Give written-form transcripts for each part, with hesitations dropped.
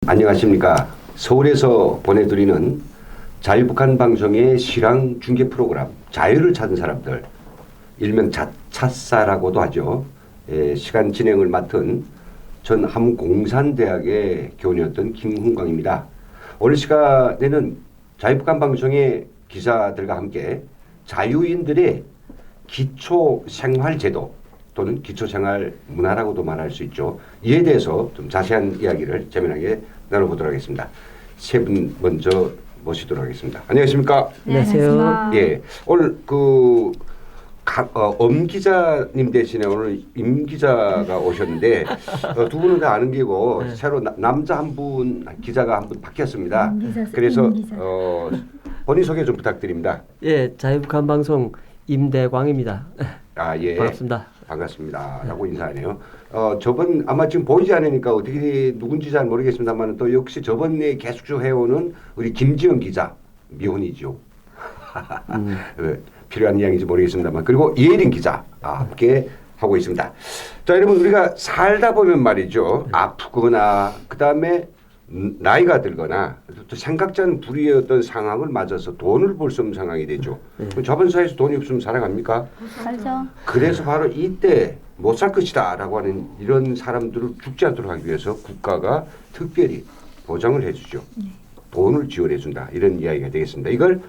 안녕하십니까. 서울에서 보내드리는 자유북한 방송의 실황 중계 프로그램 자유를 찾은 사람들, 일명 자차사라고도 하죠. 시간 진행을 맡은 전 함공산대학의 교원이었던 김훈광입니다. 오늘 시간에는 자유북한 방송의 기자들과 함께 자유인들의 기초생활제도 또는 기초생활문화라고도 말할 수 있죠. 이에 대해서 좀 자세한 이야기를 재미나게 나눠보도록 하겠습니다. 세 분 먼저 모시도록 하겠습니다. 안녕하십니까? 네, 안녕하세요. 예, 오늘 엄 기자님 대신에 오늘 임 기자가 오셨는데 두 분은 다 아는 게고 네. 새로 남자 한 분 기자가 한 분 바뀌었습니다. 기자, 그래서 기자. 본인 소개 좀 부탁드립니다. 예, 자유북한 방송 임대광입니다. 아, 예. 반갑습니다. 반갑습니다. 라고 인사하네요. 저번 아마 지금 보이지 않으니까 어떻게 누군지 잘 모르겠습니다만 또 역시 저번에 계속 해오는 우리 김지영 기자 미혼이죠. 필요한 이야기인지 모르겠습니다만 그리고 이혜린 기자 함께 하고 있습니다. 자, 여러분 우리가 살다 보면 말이죠. 아프거나 그다음에 나이가 들거나 또 생각지 않은 불의의 어떤 상황을 맞아서 돈을 벌 수 없는 상황이 되죠. 그럼 저번 사회에서 돈이 없으면 살아갑니까? 살죠. 그래서 바로 이때 못 살 것이다 라고 하는 이런 사람들을 죽지 않도록 하기 위해서 국가가 특별히 보장을 해주죠. 돈을 지원해 준다. 이런 이야기가 되겠습니다. 이걸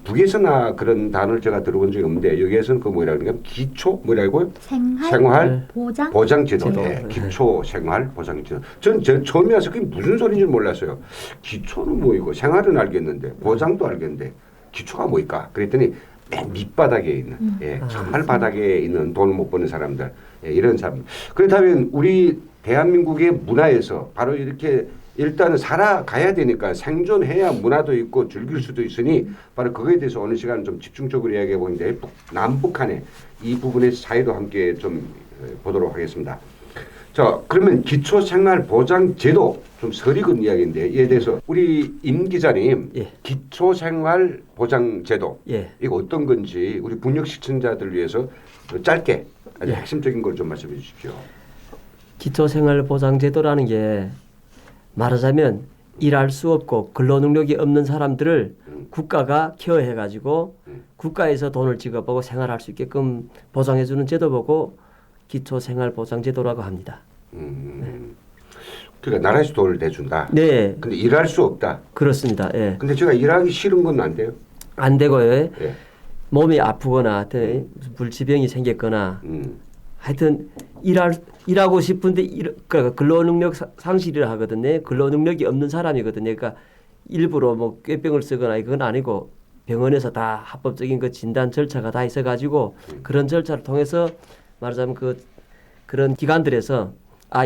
북에서나 그런 단어를 제가 들어본 적이 없는데 여기에서는 그 뭐라 그러냐 기초 뭐라고요? 생활 보장제도. 네. 기초 생활 보장제도. 전 처음에 와서 그게 무슨 소리인지 몰랐어요. 기초는 뭐이고 생활은 알겠는데 보장도 알겠는데 기초가 뭐일까? 그랬더니 맨 밑바닥에 있는 정말 바닥에 있는 돈을 못 버는 사람들 이런 사람. 그렇다면 우리 대한민국의 문화에서 바로 이렇게 일단은 살아가야 되니까 생존해야 문화도 있고 즐길 수도 있으니 바로 그거에 대해서 어느 시간 좀 집중적으로 이야기해 보는데 남북한의 이 부분의 차이도 함께 좀 보도록 하겠습니다. 자, 그러면 기초생활보장제도 좀 설익은 이야기인데 이에 대해서 우리 임 기자님 기초생활보장제도 이거 어떤 건지 우리 북녘 시청자들 위해서 짧게 아주 핵심적인 걸 좀 말씀해 주십시오. 기초생활보장제도라는 게 말하자면 일할 수 없고 근로능력이 없는 사람들을 국가가 케어해가지고 국가에서 돈을 지급하고 생활할 수 있게끔 보장해주는 제도 보고 기초생활보장제도라고 합니다. 그러니까 나라에서 돈을 내준다. 네. 근데 일할 수 없다. 그렇습니다. 예. 근데 제가 일하기 싫은 건 안 돼요? 안 되고요. 예. 몸이 아프거나 하여튼 불치병이 생겼거나 하여튼 일하고 싶은데 그러니까 근로능력 상실을 하거든요. 근로능력이 없는 사람이거든요. 그러니까 일부러 뭐 꾀병을 쓰거나 이건 아니고 병원에서 다 합법적인 그 진단 절차가 다 있어가지고 그런 절차를 통해서 말하자면 그런 기관들에서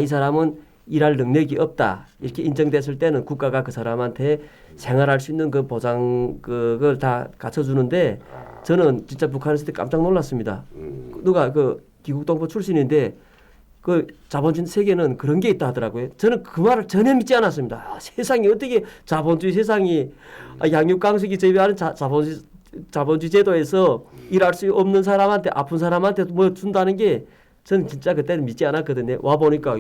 이 사람은 일할 능력이 없다 이렇게 인정됐을 때는 국가가 그 사람한테 생활할 수 있는 그 보장 그걸 다 갖춰주는데 저는 진짜 북한에 있을 때 깜짝 놀랐습니다. 누가 그 기국동포 출신인데 그 자본주의 세계는 그런 게 있다 하더라고요. 저는 그 말을 전혀 믿지 않았습니다. 세상에 어떻게 자본주의 세상이 양육강식이 제외하는 자본주의 제도에서 일할 수 없는 사람한테 아픈 사람한테 뭐 준다는 게 저는 진짜 그때는 믿지 않았거든요. 와 보니까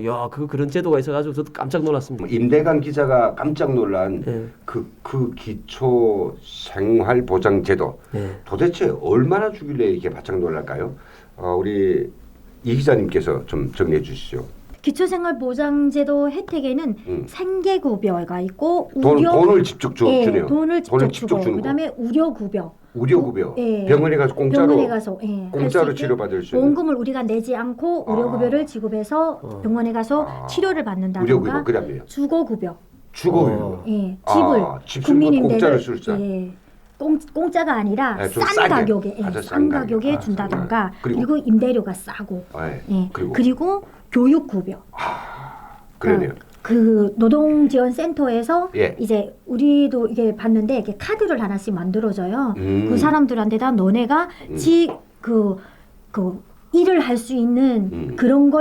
그런 제도가 있어가지고 저도 깜짝 놀랐습니다. 임대관 기자가 깜짝 놀란 그 기초 생활 보장 제도 도대체 얼마나 주길래 이렇게 바짝 놀랄까요? 우리 이 기자님께서 좀 정리해 주시죠. 기초생활보장제도 혜택에는 생계급여가 있고 돈을 직접 주네요. 돈을 직접 주고 그다음에 우려급여. 병원에 가서 공짜로 수 치료받을 수 있는. 보험금을 우리가 내지 않고 우려급여를 지급해서 병원에 가서 치료를 받는다든가. 우려급여 그다음에요. 주거급여. 집을 국민임대를 공짜로 쓸 수. 공짜가 아니라 싼 가격에 준다던가 그리고 임대료가 싸고 그리고 교육급여 그러네요. 그 노동지원센터에서 이제 우리도 이게 봤는데 이게 카드를 하나씩 만들어줘요. 그 사람들한테다 너네가 일을 할 수 있는 그런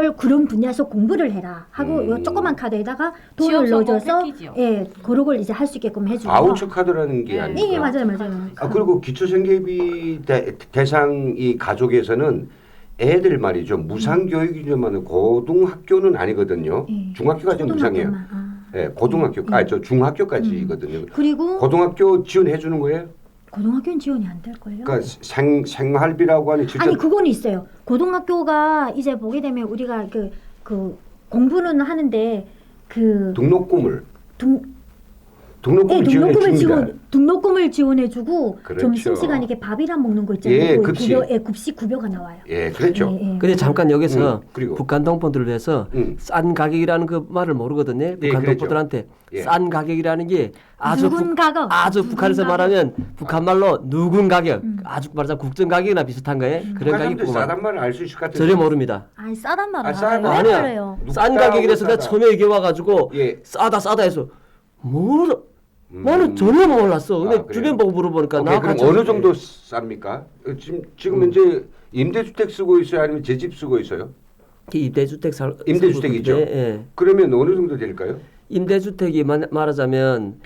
분야에서 공부를 해라 하고 이 조그만 카드에다가 돈을 넣어줘서 그런 걸 이제 할 수 있게끔 해주고 바우처 카드라는 게 아니고 네, 맞아요. 그리고 기초생계비 대상 이 가족에서는 애들 말이죠 무상교육이지만 고등학교는 아니거든요. 중학교가 좀 무상해요. 예, 고등학교, 저 중학교까지거든요. 그리고 고등학교 지원해 주는 거예요? 고등학교는 지원이 안 될 걸요. 그러니까 생활비라고 하는 직접 아니 그건 있어요. 고등학교가 이제 보게 되면 우리가 그 공부는 하는데 그 등록금을 등록금을 지원해 줍니다. 등록금을 지원해주고 그렇죠. 점심시간에 이렇게 밥이랑 먹는 거 있잖아요. 예, 그 급식. 급식 급여가 나와요. 예, 그렇죠. 근데 잠깐 여기서 그리고 북한 동포들을 위해서 싼 가격이라는 그 말을 모르거든요. 북한 그랬죠. 동포들한테 예. 싼 가격이라는 게 아주 누군 가격. 아주 누군 북한에서 가격. 말하면 북한 말로 누군 가격, 아주 말하자면 국정 가격이나 비슷한 거예요. 그런 북한 사람들 가격이고 싸단 말을 알 수 있을 것 같아요. 전혀 모릅니다. 아니 싸단 말은 싸단 알아요. 말. 왜 아니야. 그래요? 싼 가격이라서 내가 싸다. 처음에 여기 와가지고 예. 싸다 해서 뭘 나는 전혀 몰랐어. 근데 그래요? 주변 보고 물어보니까 오케이, 나 그럼 같이 어느 그래. 정도 쌉니까? 지금 현재 임대주택 쓰고 있어요, 아니면 제 집 쓰고 있어요? 임대주택 임대주택이죠. 예. 그러면 어느 정도 될까요? 임대주택이 말하자면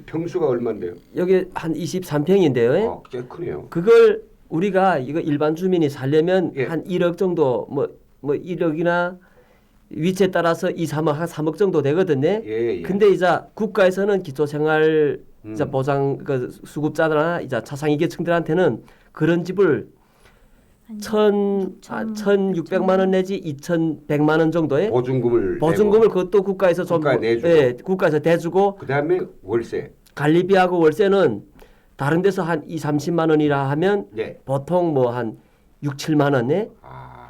평수가 얼마인데요? 여기 한 23평인데요. 꽤 크네요. 그걸 우리가 이거 일반 주민이 살려면 예. 한 1억 정도 뭐 1억이나 위치에 따라서 2, 3억 한 3억 정도 되거든요. 예. 근데 이제 국가에서는 기초생활 이제 보장 그 수급자나 이제 차상위계층들한테는 그런 집을 1,600만 원 내지 2,100만 원 정도의 보증금을 보증금을 그것도 국가에서 좀 국가에 내주고. 예, 국가에서 대주고 그다음에 월세. 관리비하고 월세는 다른 데서 한 2, 30만 원이라 하면 네. 보통 뭐 한 6, 7만 원에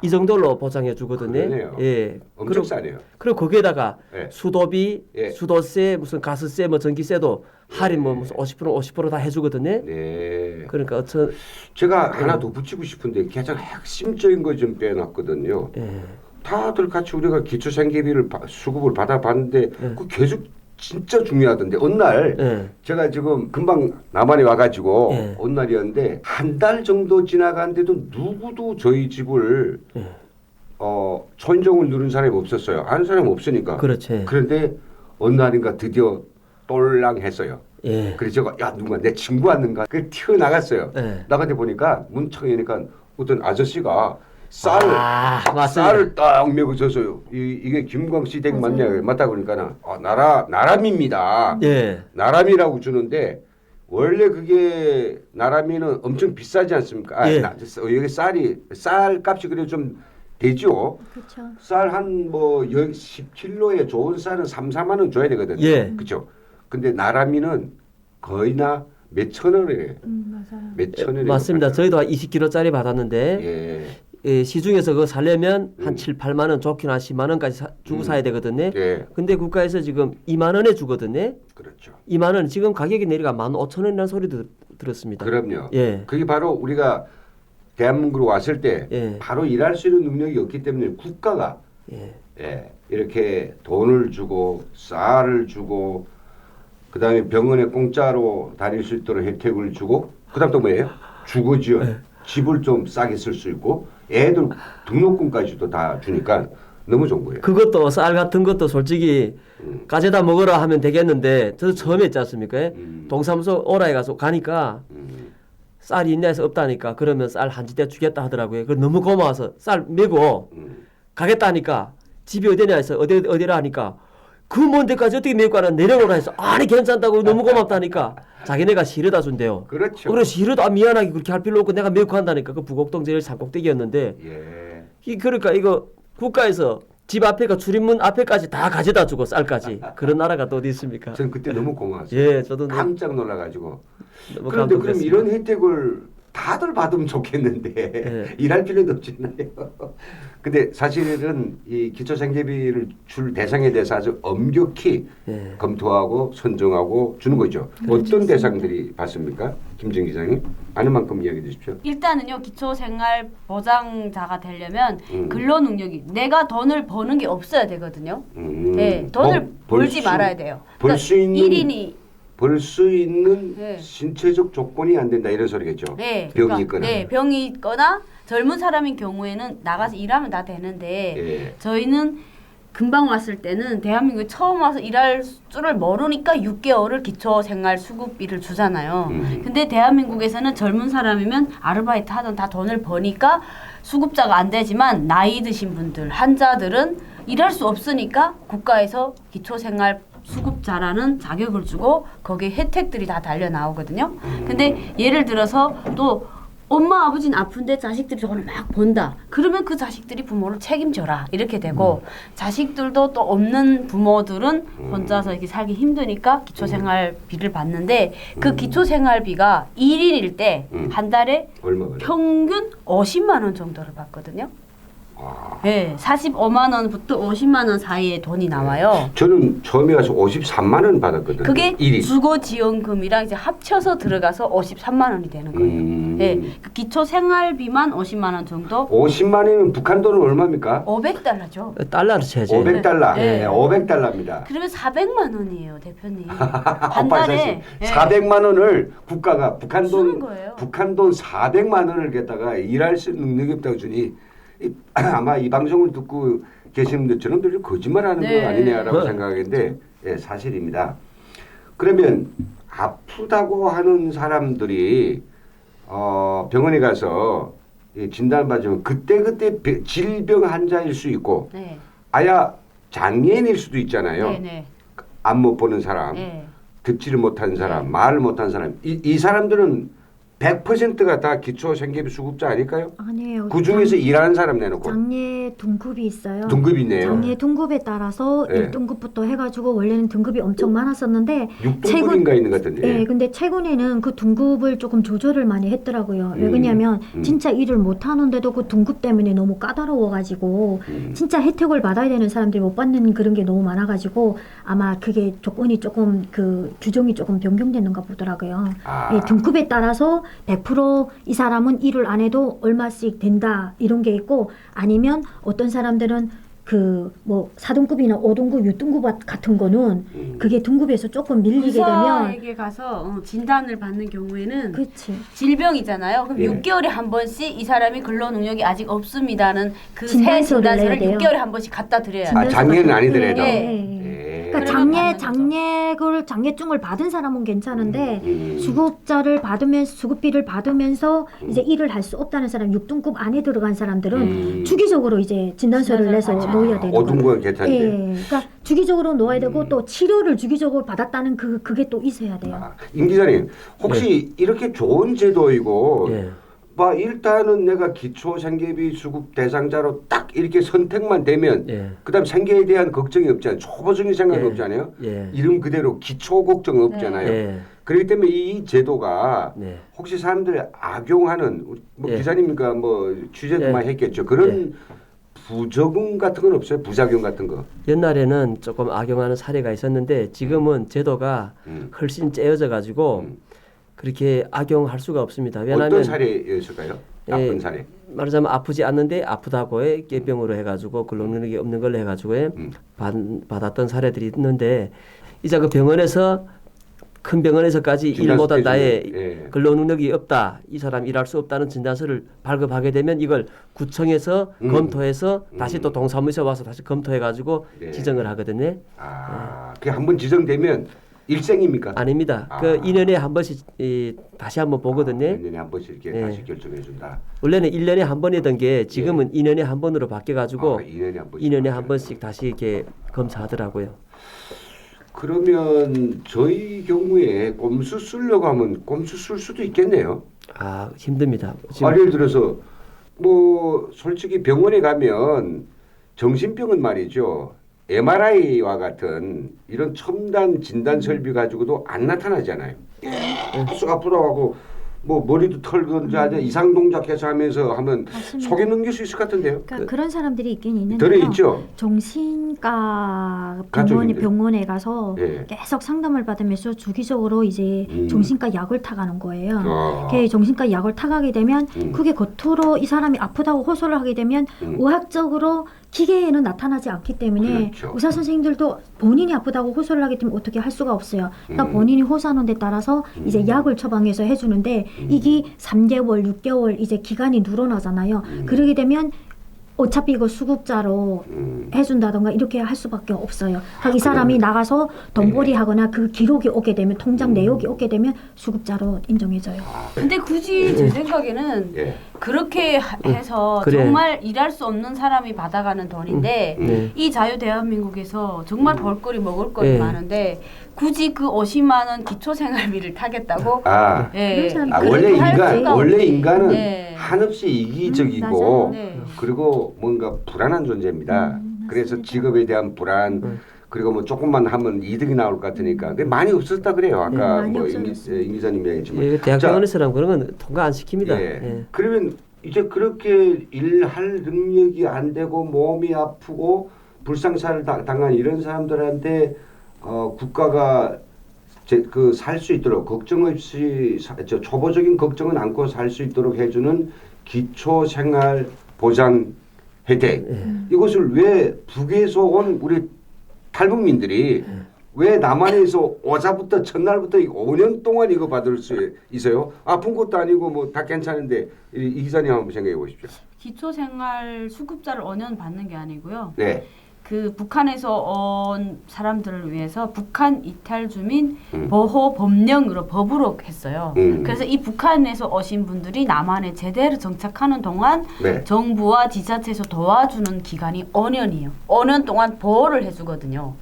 이 정도로 보장해 주거든요. 그러네요. 예. 엄청 싸네요. 그리고 거기에다가 예. 수도비, 예. 수도세, 무슨 가스세, 뭐 전기세도 할인 뭐 무슨 50%다 해주거든요. 네. 그러니까 어떤 제가 하나 더 붙이고 싶은데 가장 핵심적인 거 좀 빼놨거든요. 예. 다들 같이 우리가 기초생계비를 수급을 받아봤는데 그 계속 진짜 중요하던데 어느 날 예. 제가 지금 금방 남한에 와가지고 예. 어느 날이었는데 한 달 정도 지나갔는데도 누구도 저희 집을 예. 초인종을 누른 사람이 없었어요. 아는 사람이 없으니까. 그렇지. 그런데 어느 날인가 드디어 똘랑했어요. 예. 그래서 제가 야 누가 내 친구 왔는가 그 튀어나갔어요. 예. 나한테 보니까 문청이니까 어떤 아저씨가 맞습니다. 쌀을 딱 메고 줬어요. 이게 김광씨 댁 맞냐? 맞다 그러니까 나람입니다. 예. 나람이라고 주는데 원래 그게 나람이는 엄청 비싸지 않습니까? 예. 여기 쌀 값이 그래도 좀 되죠. 그렇죠. 쌀 한 뭐 10kg에 좋은 쌀은 3, 4만 원 줘야 되거든요. 예. 그렇죠. 근데 나람이는 거의나 몇천 원에 맞아요. 몇천 원에 맞습니다. 저희도 한 20kg짜리 받았는데 예. 예, 시중에서 그거 살려면 한 7, 8만 원, 좋긴 한 10만 원까지 주고 사야 되거든요. 예. 근데 국가에서 지금 2만 원에 주거든요. 그렇죠. 2만 원 지금 가격이 내려가 15,000원이라는 소리도 들었습니다. 그럼요. 예. 그게 바로 우리가 대한민국으로 왔을 때 예. 바로 일할 수 있는 능력이 없기 때문에 국가가 예. 이렇게 돈을 주고 쌀을 주고 그다음에 병원에 공짜로 다닐 수 있도록 혜택을 주고 그다음 또 뭐예요? 주거 지원. 예. 집을 좀 싸게 쓸 수 있고 애들 등록금까지도 다 주니까 너무 좋은 거예요. 그것도 쌀 같은 것도 솔직히 가져다 먹으라 하면 되겠는데 저도 처음에 있지 않습니까? 동사무소 오라에 가서 가니까 쌀이 있냐 해서 없다니까 그러면 쌀 한 지대 주겠다 하더라고요. 그 너무 고마워서 쌀 메고 가겠다 하니까 집이 어디냐 해서 어디라 하니까 그 먼 데까지 어떻게 메고 가나 내려오라 해서 아니 괜찮다고 너무 고맙다니까 자기네가 실어다 준대요. 그렇죠. 그래 실어도 미안하게 그렇게 할 필요 없고 내가 메고 간다니까 그 부곡동 제일 산꼭대기였는데 예. 그러니까 이거 국가에서 집 앞에가 출입문 앞에까지 다 가져다 주고 쌀까지 그런 나라가 또 어디 있습니까? 전 그때 너무 고마웠어요. 예, 저도 깜짝 놀라가지고. 너무 그런데 그럼 감동됐습니다. 이런 혜택을 다들 받으면 좋겠는데 예. 일할 필요도 없잖아요. 근데 사실은 이 기초생계비를 줄 대상에 대해서 아주 엄격히 예. 검토하고 선정하고 주는 거죠. 어떤 대상들이 받습니까? 김정 기자님 아는 만큼 이야기해 주십시오. 일단은요 기초생활 보장자가 되려면 근로능력이 내가 돈을 버는 게 없어야 되거든요. 네, 돈을 벌지 말아야 돼요. 벌 수 있는 1인이 벌 수 있는 네. 신체적 조건이 안 된다 이런 소리겠죠. 네, 병이 그러니까, 있거나. 네, 병이 있거나 젊은 사람인 경우에는 나가서 일하면 다 되는데 예. 저희는 금방 왔을 때는 대한민국에 처음 와서 일할 줄을 모르니까 6개월을 기초생활 수급비를 주잖아요. 근데 대한민국에서는 젊은 사람이면 아르바이트 하던 다 돈을 버니까 수급자가 안 되지만 나이 드신 분들, 환자들은 일할 수 없으니까 국가에서 기초생활 수급자라는 자격을 주고 거기에 혜택들이 다 달려 나오거든요. 근데 예를 들어서 또 엄마 아버지는 아픈데 자식들이 돈을 막 번다. 그러면 그 자식들이 부모를 책임져라 이렇게 되고 자식들도 또 없는 부모들은 혼자서 이렇게 살기 힘드니까 기초생활비를 받는데 그 기초생활비가 1인일 때 한 달에 얼마 평균 50만 원 정도를 받거든요. 네, 45만 원부터 50만 원 사이에 돈이 나와요. 저는 처음에 가서 53만 원 받았거든요. 그게 1인. 주거지원금이랑 이제 합쳐서 들어가서 53만 원이 되는 거예요. 네, 그 기초 생활비만 50만 원 정도. 50만 원이면 북한 돈은 얼마입니까? 500달러죠. 달러로 쳐야지. 500달러. 네. 네, 500달러입니다. 그러면 400만 원이에요, 대표님. 한 달에. 네. 400만 원을 국가가 북한 주는 돈 거예요. 북한 돈 400만 원을 갖다가 일할 수 있는 능력이 없다고 주니 아마 이 방송을 듣고 계시는 분들 저놈들이 거짓말하는 네. 거 아니냐라고 생각하는데 예, 사실입니다. 그러면 아프다고 하는 사람들이 병원에 가서 진단을 받으면 그때 질병 환자일 수 있고 네. 아야 장애인일 수도 있잖아요. 네, 네. 안 못 보는 사람, 네. 듣지를 못하는 사람, 말을 못하는 사람 이 사람들은 100%가 다 기초생계비 수급자 아닐까요? 아니에요. 그 중에서 일하는 사람 내놓고 장애 등급이 있어요. 등급이 있네요. 장애 등급에 따라서 네. 1등급부터 해가지고 원래는 등급이 엄청 많았었는데 6등급인가 있는 것 같은데. 네, 근데 최근에는 그 등급을 조금 조절을 많이 했더라고요. 왜 그러냐면 진짜 일을 못 하는데도 그 등급 때문에 너무 까다로워가지고 진짜 혜택을 받아야 되는 사람들이 못 받는 그런 게 너무 많아가지고 아마 그게 조건이 조금 그 규정이 조금 변경됐는가 보더라고요. 네, 등급에 따라서 100% 이 사람은 일을 안 해도 얼마씩 된다 이런 게 있고 아니면 어떤 사람들은 그 뭐 4등급이나 5등급, 6등급 같은 거는 그게 등급에서 조금 밀리게 되면 의사에게 가서 진단을 받는 경우에는 그렇지. 질병이잖아요. 그럼 예. 6개월에 한 번씩 이 사람이 근로 능력이 아직 없습니다는 그 새 진단서를 진단서를 내야 돼요. 6개월에 한 번씩 갖다 드려야 돼요. 장애는 아니더라도. 네. 예. 그러니까 그러면 받는 장애증을 받은 사람은 괜찮은데 수급자를 받으면서 수급비를 받으면서 이제 일을 할 수 없다는 사람 6등급 안에 들어간 사람들은 주기적으로 이제 진단서를 내서 진단서를 놓아야 되는 거예요. 5등급은 괜찮은데. 예, 그러니까 주기적으로 놓아야 되고 또 치료를 주기적으로 받았다는 그게 또 있어야 돼요. 임 기자님 혹시 이렇게 좋은 제도이고 예. 일단은 내가 기초생계비 수급 대상자로 딱 이렇게 선택만 되면 예. 그다음 생계에 대한 걱정이 없잖아요. 초보적인 생각이 예. 없잖아요. 예. 이름 그대로 기초 걱정 없잖아요. 예. 그렇기 때문에 이 제도가 네. 혹시 사람들이 악용하는 뭐 예. 기자님이니까 뭐 취재도 예. 많이 했겠죠. 그런 부적응 같은 건 없어요? 부작용 같은 거? 옛날에는 조금 악용하는 사례가 있었는데 지금은 제도가 훨씬 째어져 가지고 그렇게 악용할 수가 없습니다. 왜냐하면 어떤 사례였을까요? 나쁜 사례. 말하자면 아프지 않는데 아프다고의 깨병으로 해가지고 근로능력이 없는 걸로 해가지고 받았던 사례들이 있는데 이제 그 병원에서 큰 병원에서까지 일 못한다에 예. 근로능력이 없다, 이 사람 일할 수 없다는 진단서를 발급하게 되면 이걸 구청에서 검토해서 다시 또 동사무소에 와서 다시 검토해가지고 네. 지정을 하거든요. 그게 한번 지정되면 일생입니까? 아닙니다. 그 2년에 한 번씩 다시 한번 보거든요. 1년에 한 번씩 이렇게 예. 다시 결정해 준다. 원래는 1년에 한 번이던 게 지금은 2년에 한 번으로 바뀌어가지고 2년에 한 번씩. 2년에 한 번씩 다시 이렇게 검사하더라고요. 그러면 저희 경우에 꼼수 쓰려고 하면 꼼수 쓸 수도 있겠네요. 아, 힘듭니다. 예를 들어서 뭐 솔직히 병원에 가면 정신병은 말이죠. MRI와 같은 이런 첨단 진단 설비 가지고도 안 나타나잖아요. 계속 아프다고 하고 뭐 머리도 털건지 이상 동작해서 하면서 하면 맞습니다. 속에 넘길 수 있을 것 같은데요. 그러니까 그런 사람들이 있긴 있는데요. 들어 있죠. 정신과 가족인데. 병원에 가서 예. 계속 상담을 받으면서 주기적으로 이제 정신과 약을 타가는 거예요. 아. 그 정신과 약을 타가게 되면 그게 겉으로 이 사람이 아프다고 호소를 하게 되면 의학적으로 기계에는 나타나지 않기 때문에 그렇죠. 의사 선생님들도 본인이 아프다고 호소를 하게 되면 어떻게 할 수가 없어요. 그러니까 본인이 호소하는 데 따라서 이제 약을 처방해서 해주는데 이게 3개월, 6개월 이제 기간이 늘어나잖아요. 그러게 되면 어차피 이거 수급자로 해준다던가 이렇게 할 수밖에 없어요. 이 사람이 나가서 돈벌이 하거나 그 기록이 오게 되면 통장 내역이 오게 되면 수급자로 인정해져요. 근데 굳이 제 생각에는 예. 그렇게 해서 그래. 정말 일할 수 없는 사람이 받아가는 돈인데 네. 이 자유 대한민국에서 정말 벌거리 먹을거리 네. 많은데 굳이 그 50만 원 기초생활비를 타겠다고? 아, 예. 그런 사람이 원래 인간은 네. 한없이 이기적이고 맞아요. 그리고 뭔가 불안한 존재입니다. 그래서 직업에 대한 불안 그리고 뭐 조금만 하면 이득이 나올 것 같으니까 그게 많이 없었다 그래요. 아까 많이 뭐 없어졌어요. 임 기자님이 얘기했지만 예, 대학 자, 병원에서는 그런 건 통과 안 시킵니다. 예. 예. 그러면 이제 그렇게 일할 능력이 안 되고 몸이 아프고 불상사를 당한 이런 사람들한테 국가가 살 수 있도록 걱정 없이 초보적인 걱정은 않고 살 수 있도록 해주는 기초생활 보장 혜택 이것을 왜 북에서 온 우리 탈북민들이 왜 남한에서 오자부터 첫날부터 5년 동안 이거 받을 수 있어요? 아픈 것도 아니고 뭐 다 괜찮은데 이 기자님 한번 생각해 보십시오. 기초생활 수급자를 5년 받는 게 아니고요. 네. 그 북한에서 온 사람들을 위해서 북한 이탈 주민 보호 법령으로 법으로 했어요. 그래서 이 북한에서 오신 분들이 남한에 제대로 정착하는 동안 네. 정부와 지자체에서 도와주는 기간이 5년이에요. 5년 동안 보호를 해주거든요.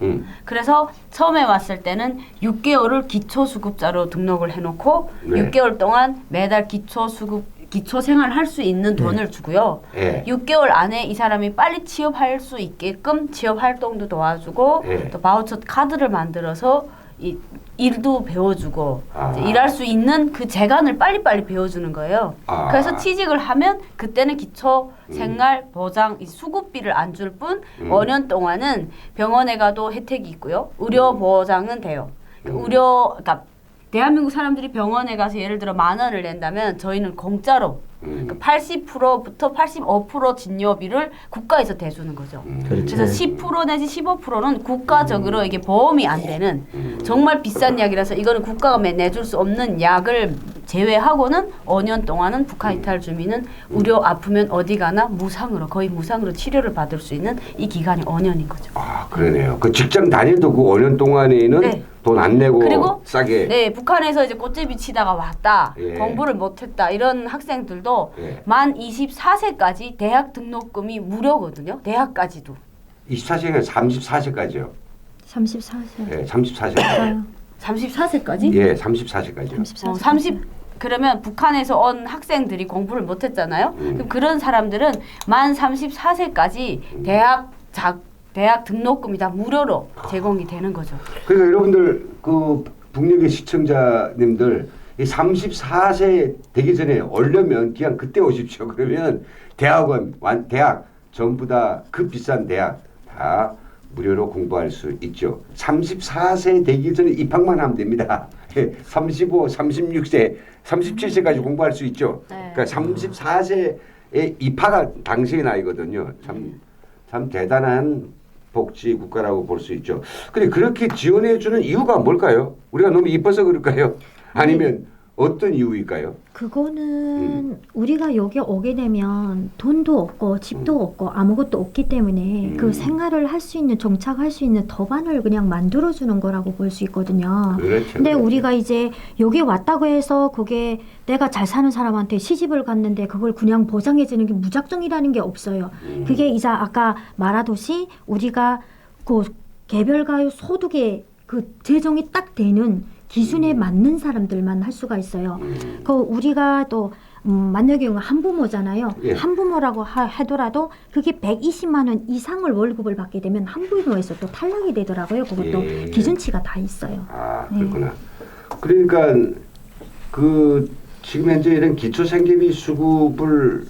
그래서 처음에 왔을 때는 6개월을 기초수급자로 등록을 해놓고 네. 6개월 동안 매달 기초 생활 할 수 있는 돈을 주고요. 네. 6개월 안에 이 사람이 빨리 취업할 수 있게끔 취업 활동도 도와주고 네. 또 바우처 카드를 만들어서 일도 배워주고 아. 이제 일할 수 있는 그 재간을 빨리빨리 배워주는 거예요. 아. 그래서 취직을 하면 그때는 기초 생활 보장 이 수급비를 안 줄 뿐 5년 동안은 병원에 가도 혜택이 있고요. 의료 보장은 돼요. 그러니까 대한민국 사람들이 병원에 가서 예를 들어 10,000원을 낸다면 저희는 공짜로 80%부터 85% 진료비를 국가에서 대주는 거죠. 그렇죠. 그래서 10% 내지 15%는 국가적으로 이게 보험이 안 되는 정말 비싼 약이라서 이거는 국가가 내줄 수 없는 약을 제외하고는 5년 동안은 북한 이탈 주민은 의료 아프면 어디 가나 무상으로 거의 무상으로 치료를 받을 수 있는 이 기간이 5년인 거죠. 아 그러네요. 그 직장 다니도 그 5년 동안에는 네. 돈 안 내고 그리고 싸게. 네, 북한에서 이제 꽃제비 치다가 왔다. 예. 공부를 못했다. 이런 학생들도 예. 만 24세까지 대학 등록금이 무료거든요. 대학까지도. 24시간 34시까지요. 34세. 예, 34시까지. 맞아요. 34세까지? 예, 34시까지요. 34세. 30 그러면 북한에서 온 학생들이 공부를 못했잖아요. 그럼 그런 사람들은 만 34세까지 대학 등록금이 다 무료로 제공이 되는 거죠. 그러니까 여러분들 그 북녘의 시청자님들 이 34세 되기 전에 오려면 그냥 그때 오십시오. 그러면 대학 전부 다 그 비싼 대학 다 무료로 공부할 수 있죠. 34세 되기 전에 입학만 하면 됩니다. 35, 36세, 37세까지 공부할 수 있죠. 네. 그러니까 34세에 입학한 당시의 나이거든요. 참 대단한 복지 국가라고 볼 수 있죠. 근데 그렇게 지원해 주는 이유가 뭘까요? 우리가 너무 이뻐서 그럴까요? 아니면 어떤 이유일까요? 그거는 우리가 여기 오게 되면 돈도 없고 집도 없고 아무것도 없기 때문에 그 생활을 할 수 있는 정착할 수 있는 법안을 그냥 만들어주는 거라고 볼 수 있거든요. 그렇죠. 근데 그렇죠. 우리가 이제 여기 왔다고 해서 그게 내가 잘 사는 사람한테 시집을 갔는데 그걸 그냥 보장해주는 게 무작정이라는 게 없어요. 그게 이제 아까 말하듯이 우리가 그 개별가요 소득의 그 재정이 딱 되는 기준에 맞는 사람들만 할 수가 있어요. 그 우리가 또 만약에 한부모잖아요. 예. 한부모라고 하더라도 그게 120만 원 이상을 월급을 받게 되면 한부모에서 또 탈락이 되더라고요. 그것도 예. 기준치가 다 있어요. 아 그렇구나. 그러니까 그 지금 현재 이런 기초생계비 수급을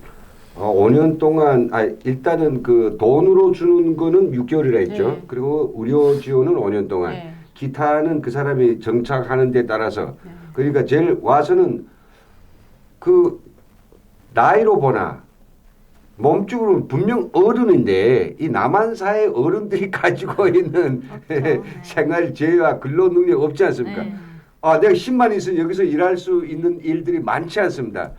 5년 동안 일단은 그 돈으로 주는 거는 6개월이라 했죠. 네. 그리고 의료 지원은 5년 동안. 네. 기타는 그 사람이 정착하는 데 따라서 그러니까 제일 와서는 그 나이로 보나 몸집으로 분명 어른인데 이 남한 사회 어른들이 가지고 있는 네. 생활 재해와 근로 능력 없지 않습니까? 네. 내가 10만 있으면 여기서 일할 수 있는 일들이 많지 않습니다.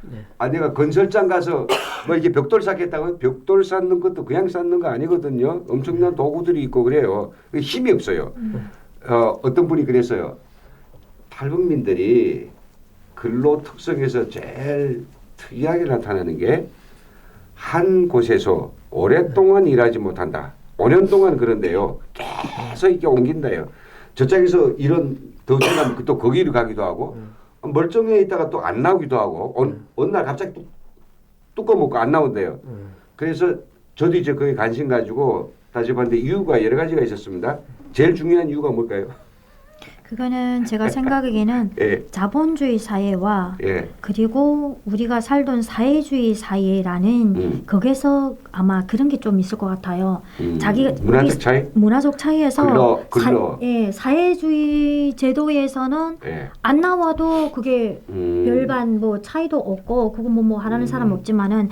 내가 건설장 가서 뭐 이게 벽돌 쌓겠다고 벽돌 쌓는 것도 그냥 쌓는 거 아니거든요. 엄청난 도구들이 있고 그래요. 힘이 없어요. 어떤 분이 그랬어요. 탈북민들이 근로 특성에서 제일 특이하게 나타나는 게 한 곳에서 오랫동안 일하지 못한다. 5년 동안 그런데요. 계속 이렇게 옮긴다요. 저쪽에서 이런 더 지나면 또 거기로 가기도 하고 멀쩡해 있다가 또 안 나오기도 하고 어느 날 갑자기 뚜껑 먹고 안 나온대요. 그래서 저도 이제 거기 관심 가지고 다시 봤는데 이유가 여러 가지가 있었습니다. 제일 중요한 이유가 뭘까요? 그거는 제가 생각하기에는 예. 자본주의 사회와 예. 그리고 우리가 살던 사회주의 사회라는 거기서 아마 그런 게 좀 있을 것 같아요. 자기가 문화적 차이? 문화적 차이에서 근로. 사회주의 제도에서는 예. 안 나와도 그게 별반 뭐 차이도 없고 그거 뭐 하라는 사람 없지만은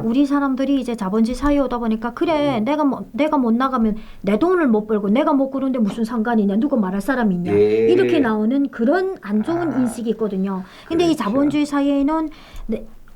우리 사람들이 이제 자본주의 사회 오다 보니까 그래 내가 못 나가면 내 돈을 못 벌고 내가 못 그런데 무슨 상관이냐 누가 말할 사람이 있냐 이렇게 나오는 그런 안 좋은 인식이 있거든요. 근데 이 그렇죠. 자본주의 사회에는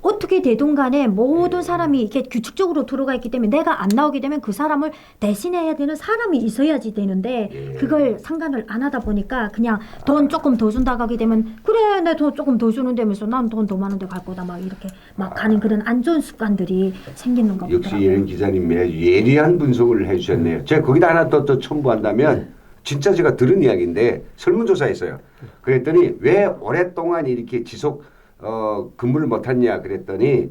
어떻게 되든 간에 모든 사람이 이렇게 규칙적으로 들어가 있기 때문에 내가 안 나오게 되면 그 사람을 대신해야 되는 사람이 있어야지 되는데 그걸 상관을 안 하다 보니까 그냥 돈 조금 더 준다고 하게 되면 그래 내 돈 조금 더 주는데면서 난 돈 더 많은데 갈 거다 막 이렇게 막 가는 그런 안 좋은 습관들이 생기는 것 역시 같더라고요. 예능 기자님 예리한 분석을 해주셨네요. 제가 거기다 하나 또 첨부한다면 진짜 제가 들은 이야기인데 설문조사했어요. 그랬더니 왜 오랫동안 이렇게 지속 근무를 못했냐 그랬더니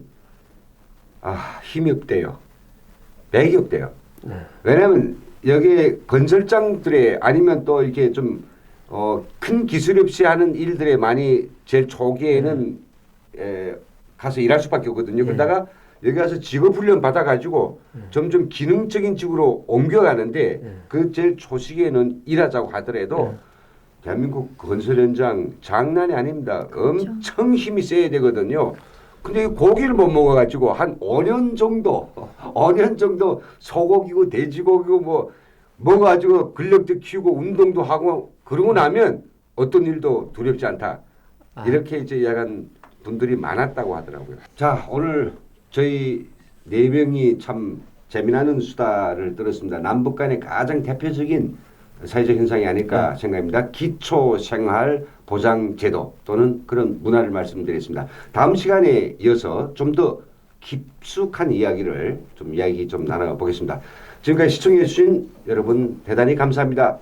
힘이 없대요. 맥이 없대요. 왜냐하면 여기 건설장들의 아니면 또 이렇게 좀 큰 기술 없이 하는 일들에 많이 제일 초기에는 가서 일할 수밖에 없거든요. 그러다가 여기 가서 직업훈련 받아가지고 점점 기능적인 직으로 옮겨가는데 그 제일 초시기에는 일하자고 하더라도 대한민국 건설 현장 장난이 아닙니다. 그렇죠. 엄청 힘이 세야 되거든요. 근데 이 고기를 못 먹어가지고 한 5년 정도 소고기고 돼지고기고 뭐 먹어가지고 근력도 키우고 운동도 하고 그러고 나면 어떤 일도 두렵지 않다. 이렇게 이제 약간 분들이 많았다고 하더라고요. 자, 오늘 저희 4명이 참 재미나는 수다를 들었습니다. 남북 간의 가장 대표적인 사회적 현상이 아닐까 생각합니다. 기초생활보장제도 또는 그런 문화를 말씀드리겠습니다. 다음 시간에 이어서 좀 더 깊숙한 이야기 좀 나눠보겠습니다. 지금까지 시청해 주신 여러분 대단히 감사합니다.